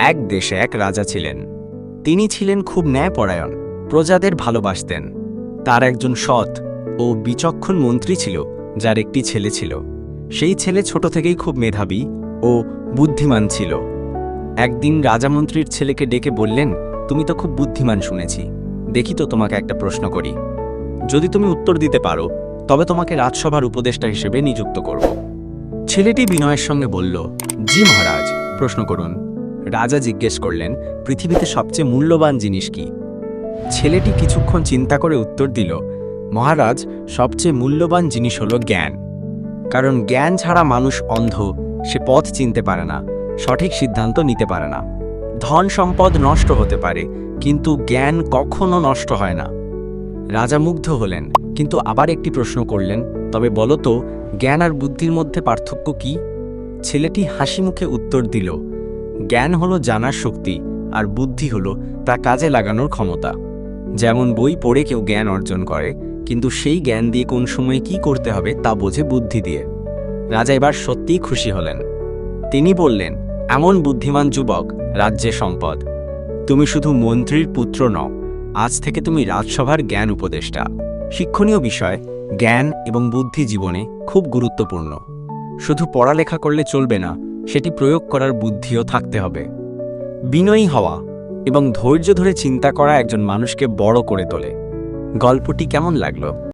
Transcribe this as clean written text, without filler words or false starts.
এক দেশে এক রাজা ছিলেন। তিনি ছিলেন খুব ন্যায়পরায়ণ, প্রজাদের ভালোবাসতেন। তার একজন সৎ ও বিচক্ষণ মন্ত্রী ছিল, যার একটি ছেলে ছিল। সেই ছেলে ছোট থেকেই খুব মেধাবী ও বুদ্ধিমান ছিল। একদিন রাজা মন্ত্রীর ছেলেকে ডেকে বললেন, তুমি তো খুব বুদ্ধিমান শুনেছি, দেখি তো তোমাকে একটা প্রশ্ন করি। যদি তুমি উত্তর দিতে পারো তবে তোমাকে রাজসভার উপদেষ্টা হিসেবে নিযুক্ত করব। ছেলেটি বিনয়ের সঙ্গে বলল, জি মহারাজ, প্রশ্ন করুন। রাজা জিজ্ঞেস করলেন, পৃথিবীতে সবচেয়ে মূল্যবান জিনিস কি? ছেলেটি কিছুক্ষণ চিন্তা করে উত্তর দিল, মহারাজ, সবচেয়ে মূল্যবান জিনিস হলো জ্ঞান। কারণ জ্ঞান ছাড়া মানুষ অন্ধ, সে পথ চিনতে পারে না, সঠিক সিদ্ধান্ত নিতে পারে না। ধন সম্পদ নষ্ট হতে পারে, কিন্তু জ্ঞান কখনো নষ্ট হয় না। রাজা মুগ্ধ হলেন, কিন্তু আবার একটি প্রশ্ন করলেন, তবে বলো তো, জ্ঞান আর বুদ্ধির মধ্যে পার্থক্য কি? ছেলেটি হাসি মুখে উত্তর দিল, জ্ঞান হলো জানার শক্তি, আর বুদ্ধি হলো তা কাজে লাগানোর ক্ষমতা। যেমন বই পড়ে কেউ জ্ঞান অর্জন করে, কিন্তু সেই জ্ঞান দিয়ে কোন সময় কি করতে হবে তা বোঝে বুদ্ধি দিয়ে। রাজা এবার সত্যিই খুশি হলেন। তিনি বললেন, এমন বুদ্ধিমান যুবক রাজ্যে সম্পদ। তুমি শুধু মন্ত্রীর পুত্র নও, আজ থেকে তুমি রাজসভার জ্ঞান উপদেষ্টা। শিক্ষণীয় বিষয়, জ্ঞান এবং বুদ্ধি জীবনে খুব গুরুত্বপূর্ণ। শুধু পড়ালেখা করলে চলবে না, সেটি প্রয়োগ করার বুদ্ধিও থাকতে হবে। বিনয়ী হওয়া এবং ধৈর্য ধরে চিন্তা করা একজন মানুষকে বড় করে তোলে। গল্পটি কেমন লাগলো?